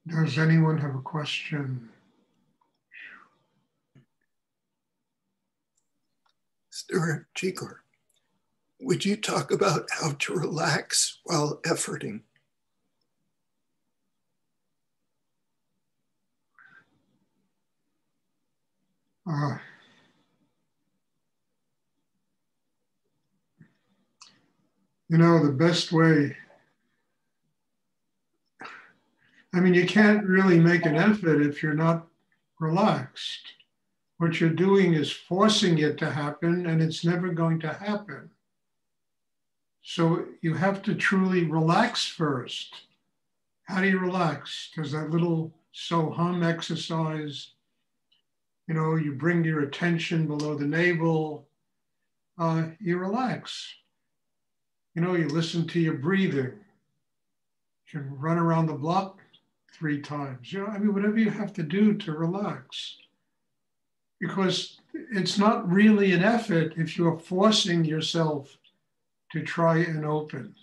Does anyone have a question? Stuart Perrin, would you talk about how to relax while efforting? You know, the best way, I mean, you can't really make an effort if you're not relaxed. What you're doing is forcing it to happen, and it's never going to happen. So you have to truly relax first. How do you relax? Does that little so hum exercise, you know, you bring your attention below the navel, you relax. You know, you listen to your breathing. You can run around the block 3 times. You know, I mean, whatever you have to do to relax. Because it's not really an effort if you're forcing yourself to try and open.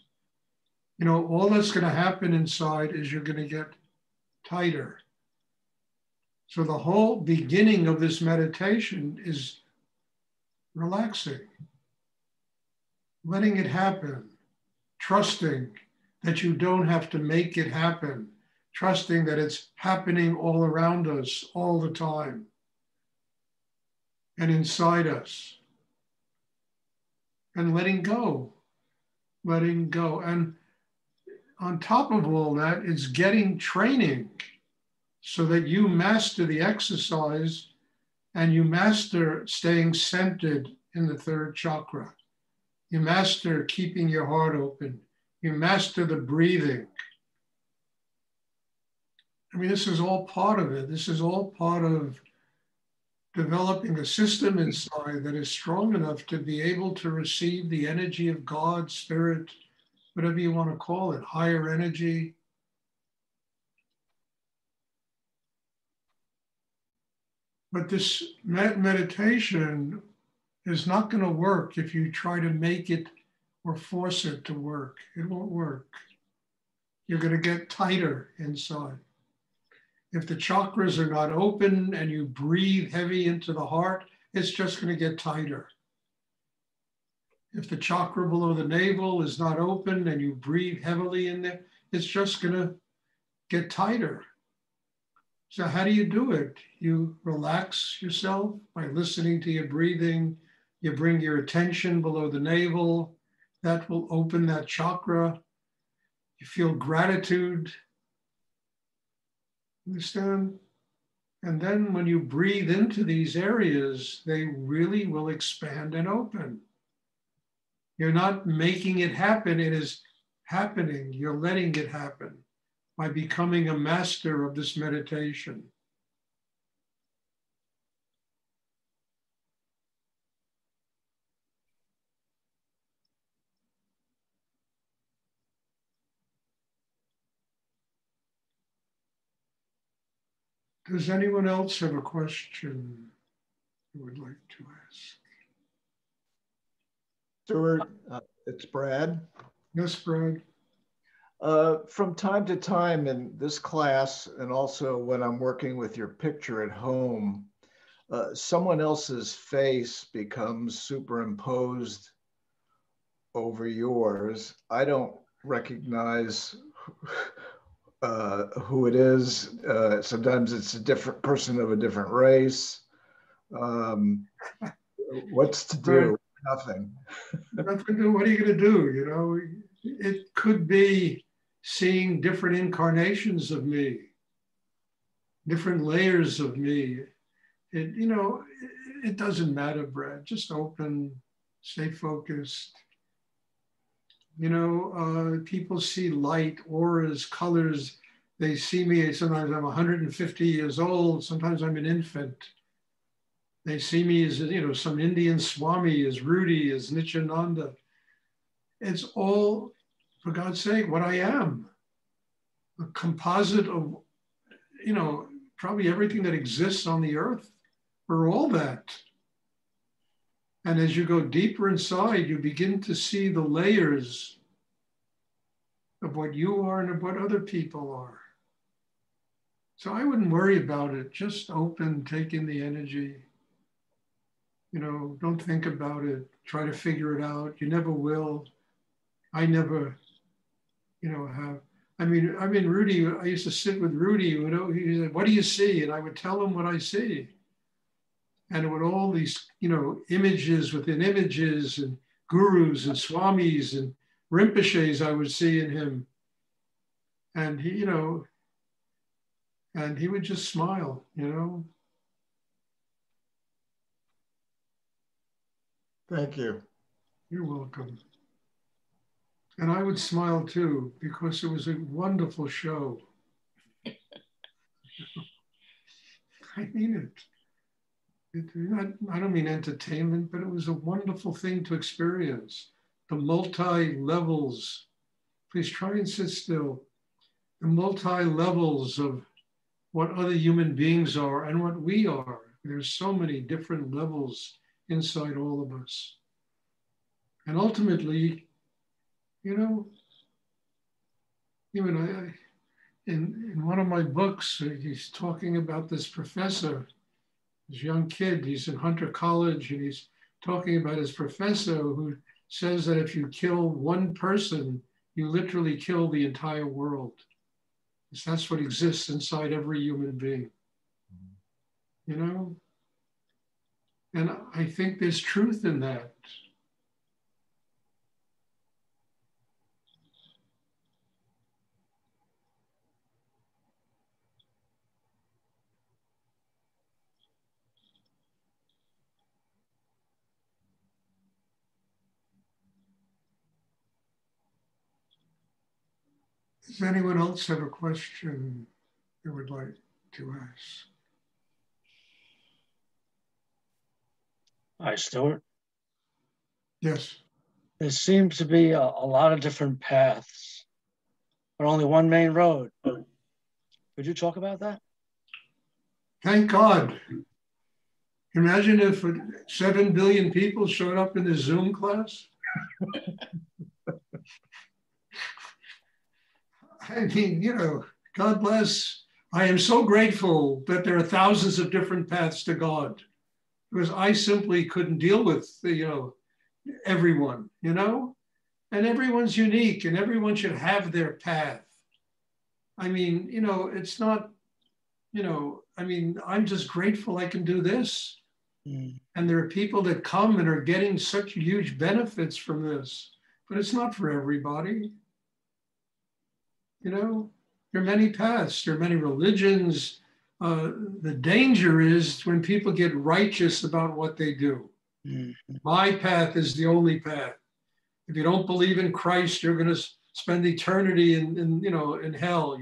You know, all that's going to happen inside is you're going to get tighter. So the whole beginning of this meditation is relaxing, letting it happen, trusting that you don't have to make it happen, trusting that it's happening all around us all the time and inside us, and letting go. And on top of all that, it's getting training so that you master the exercise and you master staying centered in the 3rd chakra. You master keeping your heart open. You master the breathing. I mean, this is all part of it. This is all part of developing a system inside that is strong enough to be able to receive the energy of God, spirit, whatever you want to call it, higher energy. But this meditation is not going to work if you try to make it or force it to work. It won't work. You're going to get tighter inside. If the chakras are not open and you breathe heavy into the heart, it's just going to get tighter. If the chakra below the navel is not open and you breathe heavily in there, it's just going to get tighter. So how do you do it? You relax yourself by listening to your breathing. You bring your attention below the navel. That will open that chakra. You feel gratitude. Understand? And then when you breathe into these areas, they really will expand and open. You're not making it happen. It is happening. You're letting it happen by becoming a master of this meditation. Does anyone else have a question you would like to ask? Stuart, it's Brad. Yes, Brad. From time to time in this class, and also when I'm working with your picture at home, someone else's face becomes superimposed over yours. I don't recognize who it is. Sometimes it's a different person of a different race. What's to do? Nothing. Nothing. What are you going to do? You know, it could be seeing different incarnations of me, different layers of me. It, you know, it doesn't matter, Brad. Just open, stay focused. You know, people see light, auras, colors. They see me. Sometimes I'm 150 years old. Sometimes I'm an infant. They see me as, you know, some Indian Swami, as Rudy, as Nityananda. It's all, for God's sake, what I am. A composite of, you know, probably everything that exists on the earth, or all that. And as you go deeper inside, you begin to see the layers of what you are and of what other people are. So I wouldn't worry about it. Just open, take in the energy. Don't think about it. Try to figure it out. You never will. I never, have. I mean, Rudy, I used to sit with Rudy. He said, "What do you see?" And I would tell him what I see. And it would all these, images within images and gurus and swamis and rinpoches I would see in him. And he, and he would just smile, Thank you. You're welcome. And I would smile too, because it was a wonderful show. I mean it. I don't mean entertainment, but it was a wonderful thing to experience. The multi-levels, please try and sit still. The multi-levels of what other human beings are and what we are. There's so many different levels inside all of us. And ultimately, even in one of my books, he's talking about this professor, this young kid, he's in Hunter College, and he's talking about his professor who says that if you kill one person, you literally kill the entire world. Because that's what exists inside every human being, And I think there's truth in that. Does anyone else have a question they would like to ask? Hi, Stuart. Yes. There seems to be a lot of different paths, but only one main road. Could you talk about that? Thank God. Imagine if 7 billion people showed up in the Zoom class. I mean, God bless. I am so grateful that there are thousands of different paths to God, because I simply couldn't deal with, everyone, and everyone's unique and everyone should have their path. I mean, it's not, I'm just grateful I can do this. And there are people that come and are getting such huge benefits from this, but it's not for everybody. There are many paths, there are many religions. The danger is when people get righteous about what they do. My path is the only path. If you don't believe in Christ, you're going to spend eternity in hell,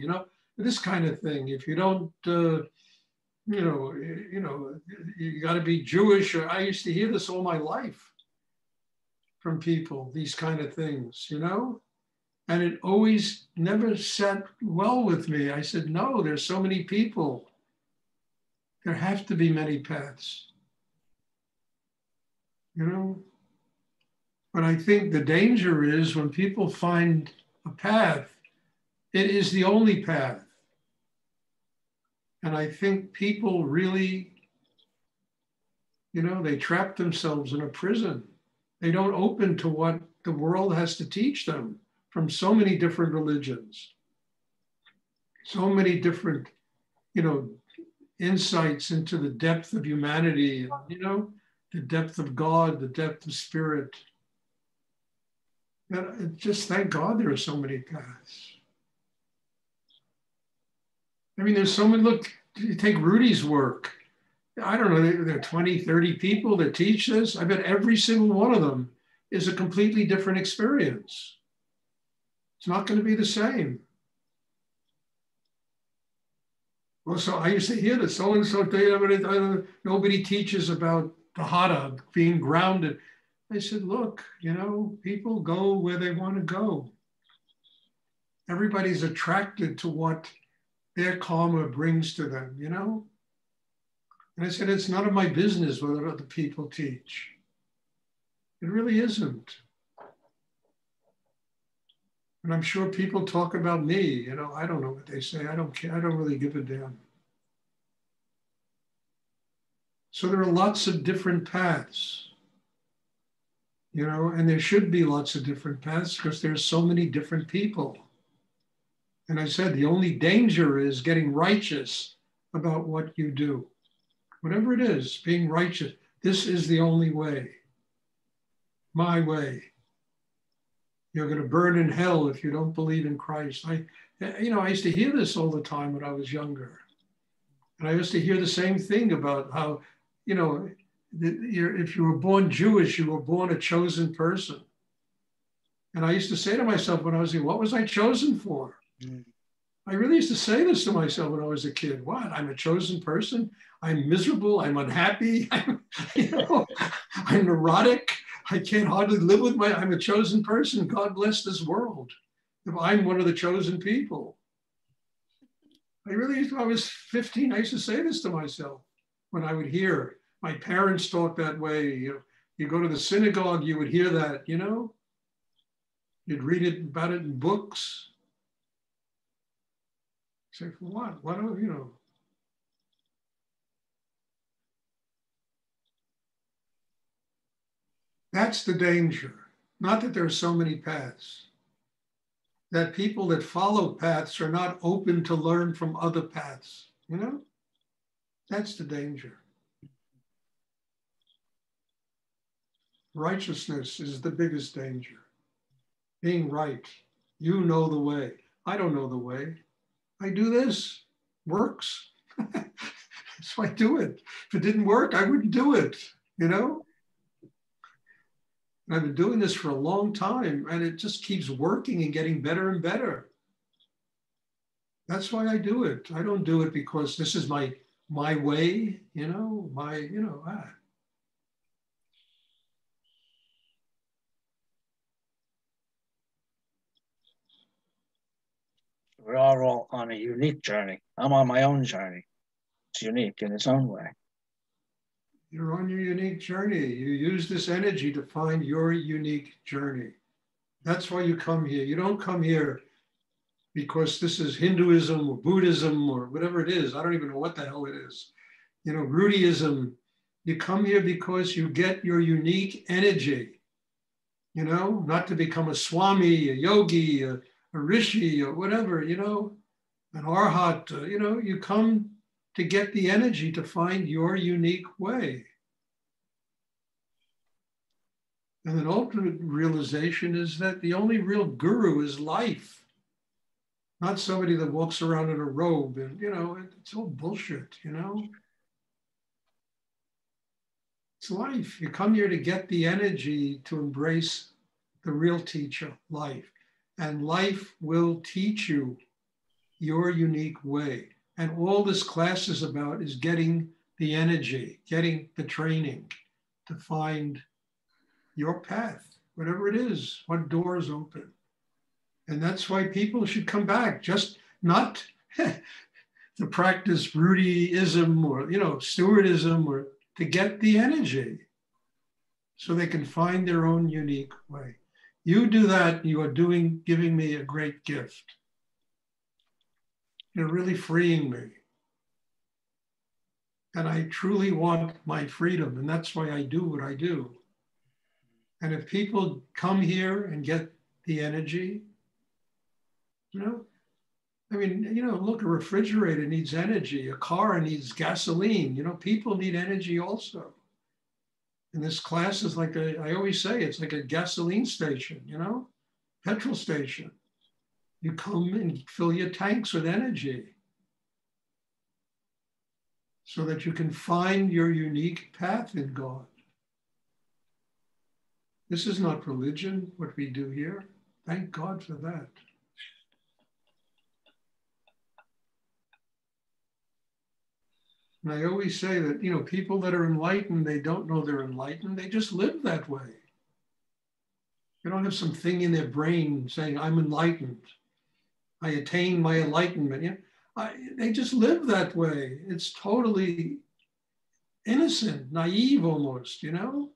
this kind of thing. If you don't, you got to be Jewish. I used to hear this all my life from people, these kind of things, and it always never sat well with me. I said, no, there's so many people. There have to be many paths, But I think the danger is when people find a path, it is the only path. And I think people really, they trap themselves in a prison. They don't open to what the world has to teach them from so many different religions, so many different, insights into the depth of humanity, the depth of God, the depth of spirit. And just thank God there are so many paths. I mean, there's so many, look, you take Rudy's work. I don't know, there are 20, 30 people that teach this. I bet every single one of them is a completely different experience. It's not going to be the same. Well, so I used to hear that so-and-so, nobody teaches about the Hatha, being grounded. I said, look, people go where they want to go. Everybody's attracted to what their karma brings to them, And I said, it's none of my business what other people teach. It really isn't. And I'm sure people talk about me, I don't know what they say. I don't care. I don't really give a damn. So there are lots of different paths, you know, and there should be lots of different paths because there's so many different people. And I said, the only danger is getting righteous about what you do. Whatever it is, being righteous. This is the only way. My way. You're going to burn in hell if you don't believe in Christ. I used to hear this all the time when I was younger. And I used to hear the same thing about how, you know, if you were born Jewish, you were born a chosen person. And I used to say to myself when I was young, what was I chosen for? Mm. I really used to say this to myself when I was a kid. What? I'm a chosen person. I'm miserable. I'm unhappy. I'm neurotic. I can't hardly live with I'm a chosen person. God bless this world. If I'm one of the chosen people. I was 15. I used to say this to myself when I would hear my parents talk that way. You go to the synagogue, you would hear that, you know. You'd read about it in books. Say, for what? What do you know? That's the danger. Not that there are so many paths. That people that follow paths are not open to learn from other paths, you know? That's the danger. Righteousness is the biggest danger. Being right. You know the way. I don't know the way. I do this. Works. So I do it. If it didn't work, I wouldn't do it, you know? And I've been doing this for a long time and it just keeps working and getting better and better. That's why I do it. I don't do it because this is my way, you know, We're all on a unique journey. I'm on my own journey. It's unique in its own way. You're on your unique journey. You use this energy to find your unique journey. That's why you come here. You don't come here because this is Hinduism or Buddhism or whatever it is. I don't even know what the hell it is. You know, Rudyism. You come here because you get your unique energy, you know, not to become a Swami, a yogi, a rishi or whatever, you know, an arhat, you know, you come to get the energy to find your unique way. And an ultimate realization is that the only real guru is life, not somebody that walks around in a robe and, you know, it's all bullshit, you know. It's life. You come here to get the energy to embrace the real teacher, life. And life will teach you your unique way. And all this class is about is getting the energy, getting the training to find your path, whatever it is, what doors open. And that's why people should come back, just not to practice Rudyism or, you know, Stuartism, or to get the energy so they can find their own unique way. You do that, you are giving me a great gift. You're really freeing me. And I truly want my freedom, and that's why I do what I do. And if people come here and get the energy, you know, I mean, you know, look, a refrigerator needs energy, a car needs gasoline, you know, people need energy also. And this class is like I always say, it's like a gasoline station, you know, petrol station. You come and fill your tanks with energy so that you can find your unique path in God. This is not religion, what we do here. Thank God for that. And I always say that, you know, people that are enlightened, they don't know they're enlightened. They just live that way. They don't have some thing in their brain saying, I'm enlightened. I attain my enlightenment. You know, they just live that way. It's totally innocent, naive almost, you know?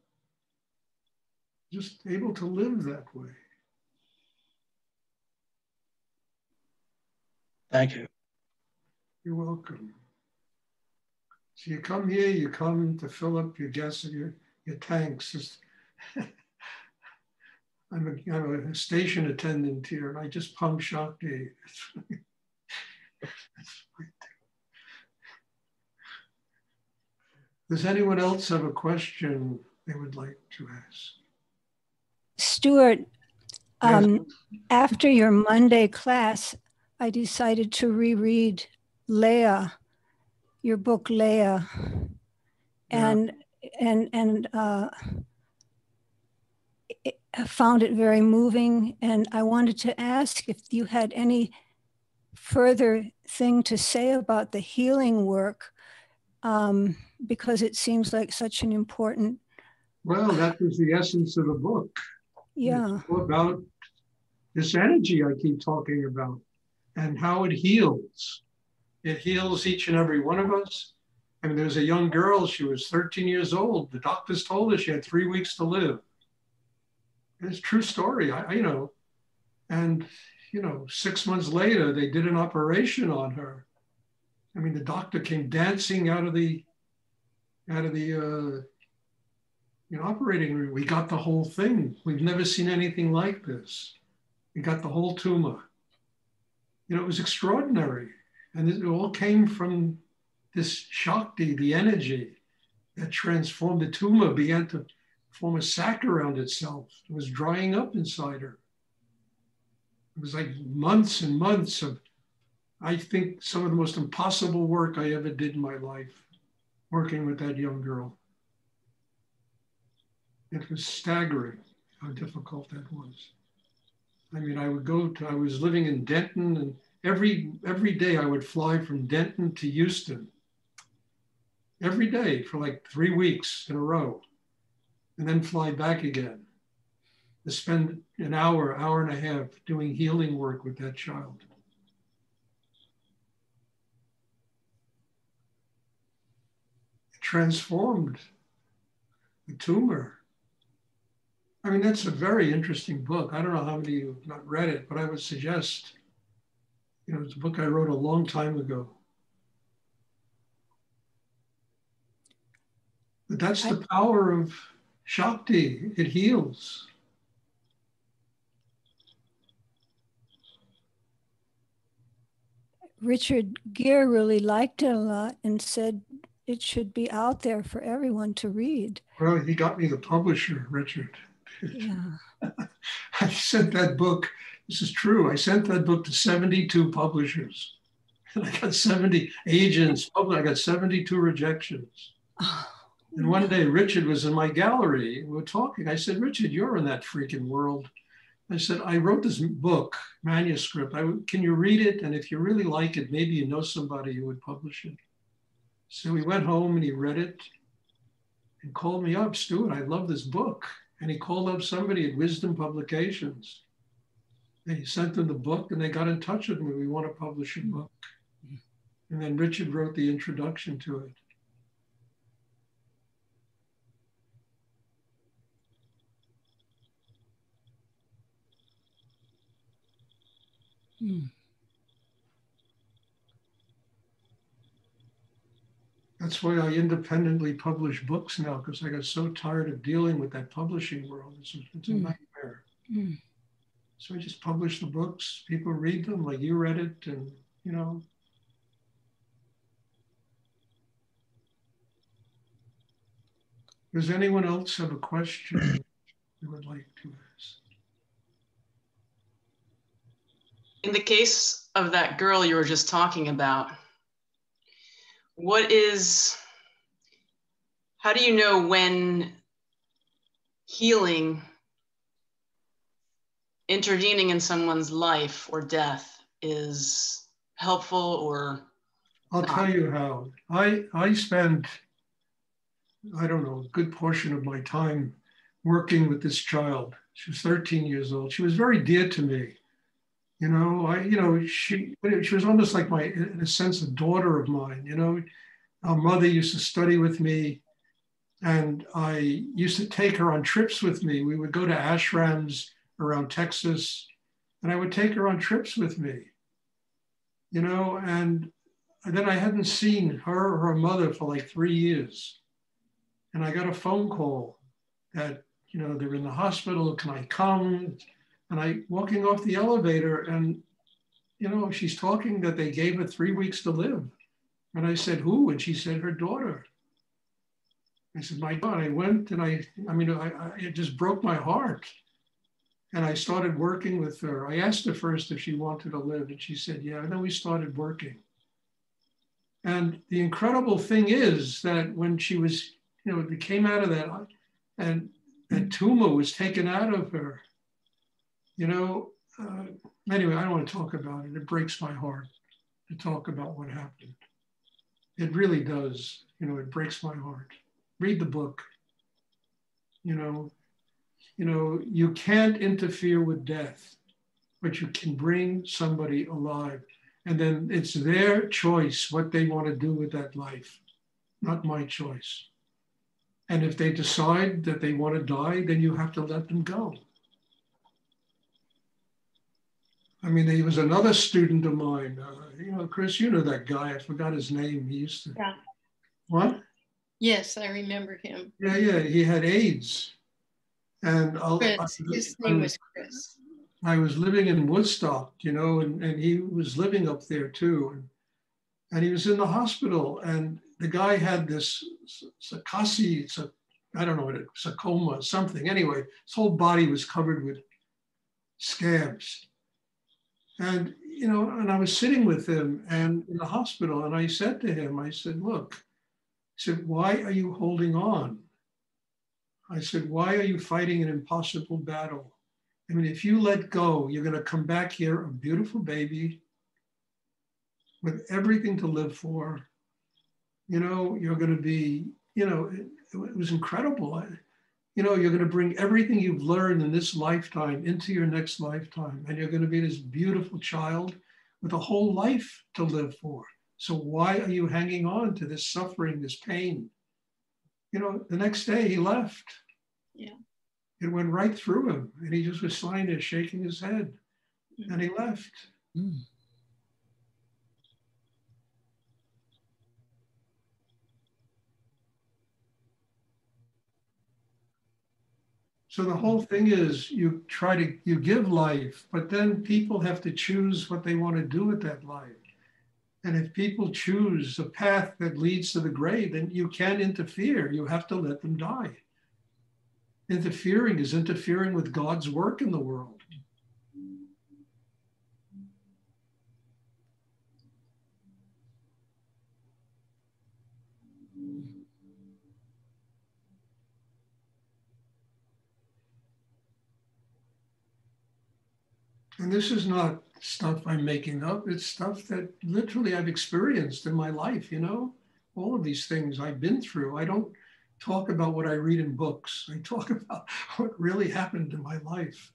Just able to live that way. Thank you. You're welcome. So you come here, you come to fill up your your tanks. I'm a station attendant here, and I just pump Shakti. Does anyone else have a question they would like to ask? Stuart, Yes. after your Monday class, I decided to reread Leah, your book Leah, and I found it very moving. And I wanted to ask if you had any further thing to say about the healing work, because it seems like such an important. Well, that was the essence of the book. Yeah. It's all about this energy I keep talking about and how it heals. It heals each and every one of us. I mean, there was a young girl, she was 13 years old. The doctors told her she had 3 weeks to live. It's a true story, and 6 months later, they did an operation on her. I mean, the doctor came dancing out of the operating room. We got the whole thing. We've never seen anything like this. We got the whole tumor. It was extraordinary. And it all came from this Shakti, the energy that transformed the tumor, began to form a sac around itself. It was drying up inside her. It was like months and months of, I think, some of the most impossible work I ever did in my life, working with that young girl. It was staggering how difficult that was. I mean, I was living in Denton, and every day I would fly from Denton to Houston. Every day for like 3 weeks in a row, and then fly back again to spend an hour and a half doing healing work with that child. It transformed the tumor. I mean, that's a very interesting book. I don't know how many of you have not read it, but I would suggest, it's a book I wrote a long time ago. But that's the power of Shakti. It heals. Richard Gere really liked it a lot and said it should be out there for everyone to read. Well, he got me the publisher, Richard. Yeah. I sent that book, this is true, I sent that book to 72 publishers. And I got 70 agents, I got 72 rejections. Oh. And one day Richard was in my gallery, we were talking. I said, Richard, you're in that freaking world. I said, I wrote this book, manuscript. Can you read it? And if you really like it, maybe you know somebody who would publish it. So he went home and he read it and called me up, Stuart, I love this book. And he called up somebody at Wisdom Publications. And he sent them the book and they got in touch with me. We want to publish a book. And then Richard wrote the introduction to it. That's why I independently publish books now, because I got so tired of dealing with that publishing world. It's a nightmare. So I just publish the books. People read them like you read it, and Does anyone else have a question they would like to ask? In the case of that girl you were just talking about, how do you know when healing, intervening in someone's life or death is helpful or I'll tell you how. I spend, I don't know, a good portion of my time working with this child. She was 13 years old. She was very dear to me. She was almost like in a sense, a daughter of mine. Our mother used to study with me, and I used to take her on trips with me. We would go to ashrams around Texas, and I would take her on trips with me. And then I hadn't seen her or her mother for like 3 years. And I got a phone call that, you know, they're in the hospital, can I come? And I walking off the elevator and, you know, she's talking that they gave her 3 weeks to live. And I said, who? And she said, her daughter. I said, my God, I went and it just broke my heart. And I started working with her. I asked her first if she wanted to live, and she said, yeah. And then we started working. And the incredible thing is that when she was, you know, it came out of that, and that tumor was taken out of her, you know, anyway, I don't want to talk about it. It breaks my heart to talk about what happened. It really does. You know, it breaks my heart. Read the book. You know, you can't interfere with death, but you can bring somebody alive. And then it's their choice what they want to do with that life, not my choice. And if they decide that they want to die, then you have to let them go. I mean, there was another student of mine, you know, Chris, you know that guy, I forgot his name. He used to. Yeah. What? Yes, I remember him. Yeah, he had AIDS. And His name was Chris. I was living in Woodstock, you know, and he was living up there too. And he was in the hospital, and the guy had this I don't know what sarcoma, something. Anyway, his whole body was covered with scabs. And, you know, and I was sitting with him and in the hospital, and I said to him, I said, look, I said, why are you holding on? I said, why are you fighting an impossible battle? I mean, if you let go, you're going to come back here a beautiful baby with everything to live for. You know, you're going to be, you know, it was incredible. You know, you're going to bring everything you've learned in this lifetime into your next lifetime. And you're going to be this beautiful child with a whole life to live for. So why are you hanging on to this suffering, this pain? You know, the next day he left. Yeah. It went right through him, and he just was lying there shaking his head, and he left. Mm. So the whole thing is you give life, but then people have to choose what they want to do with that life. And if people choose a path that leads to the grave, then you can't interfere. You have to let them die. Interfering is interfering with God's work in the world. And this is not stuff I'm making up. It's stuff that literally I've experienced in my life, you know? All of these things I've been through. I don't talk about what I read in books. I talk about what really happened in my life.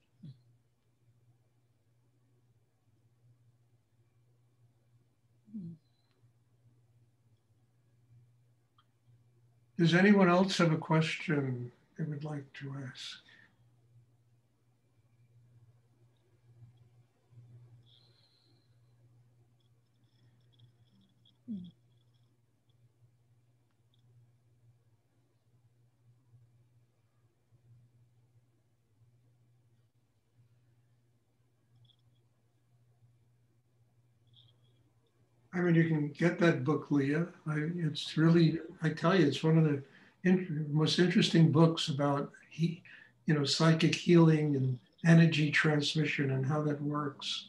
Does anyone else have a question they would like to ask? I mean, you can get that book, Leah. It's really, I tell you, it's one of the most interesting books about, you know, psychic healing and energy transmission and how that works.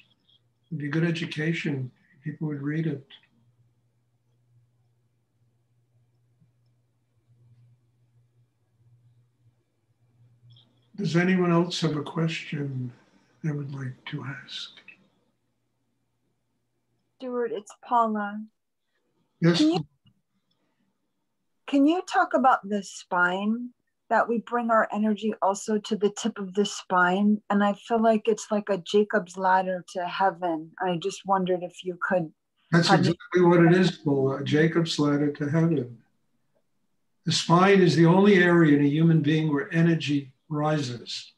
It'd be good education. People would read it. Does anyone else have a question they would like to ask? Stuart, it's Paula. Yes. Can you talk about the spine, that we bring our energy also to the tip of the spine? And I feel like it's like a Jacob's ladder to heaven. I just wondered if you could. That's exactly what it is, Paula, a Jacob's ladder to heaven. The spine is the only area in a human being where energy rises.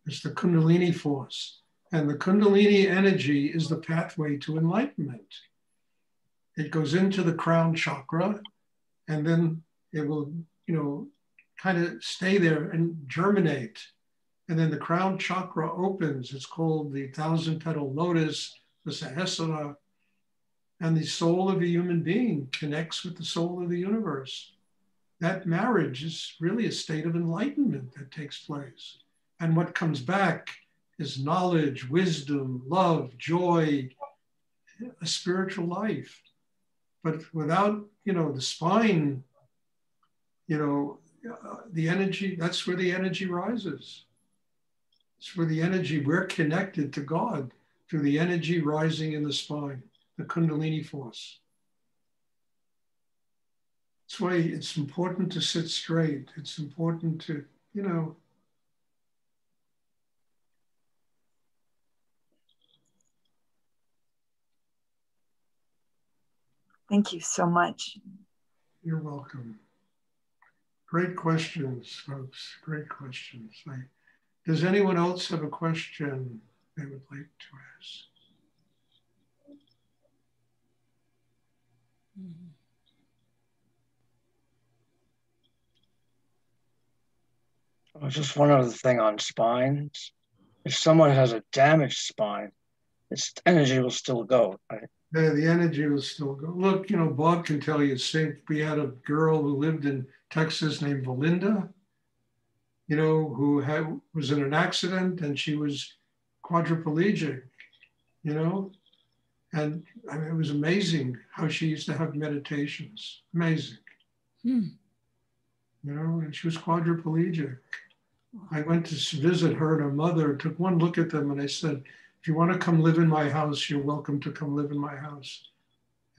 It's the Kundalini force. And the Kundalini energy is the pathway to enlightenment. It goes into the crown chakra, and then it will, kind of stay there and germinate. And then the crown chakra opens. It's called the 1,000-petal lotus, the Sahasrara. And the soul of a human being connects with the soul of the universe. That marriage is really a state of enlightenment that takes place. And what comes back is knowledge, wisdom, love, joy, a spiritual life. But without, the spine, the energy, that's where the energy rises. It's where the energy, we're connected to God through the energy rising in the spine, the Kundalini force. That's why it's important to sit straight. It's important to, Thank you so much. You're welcome. Great questions, folks. Great questions. Does anyone else have a question they would like to ask? Just one other thing on spines. If someone has a damaged spine, its energy will still go, right? Yeah, the energy will still go. Look, Bob can tell you, we had a girl who lived in Texas named Valinda, who was in an accident and she was quadriplegic, and I mean, it was amazing how she used to have meditations. Amazing. And she was quadriplegic. I went to visit her and her mother, took one look at them, and I said, if you want to come live in my house, you're welcome to come live in my house.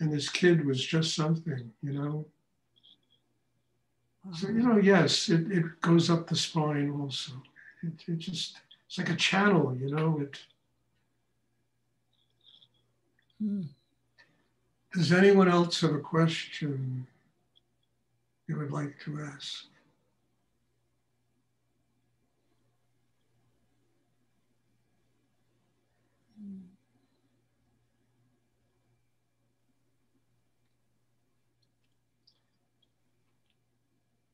And this kid was just something, So, yes, it goes up the spine also. It's like a channel, Does anyone else have a question you would like to ask?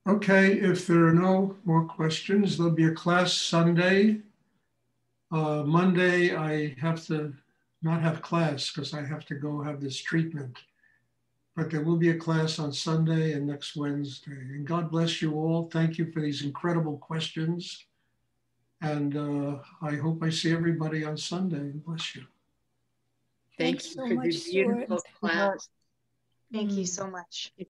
Okay, if there are no more questions, there'll be a class Sunday. Monday, I have to not have class because I have to go have this treatment. But there will be a class on Sunday and next Wednesday. And God bless you all. Thank you for these incredible questions. And I hope I see everybody on Sunday. Bless you. Thank Thanks you so for much, the beautiful Stuart. class. Thank you so much.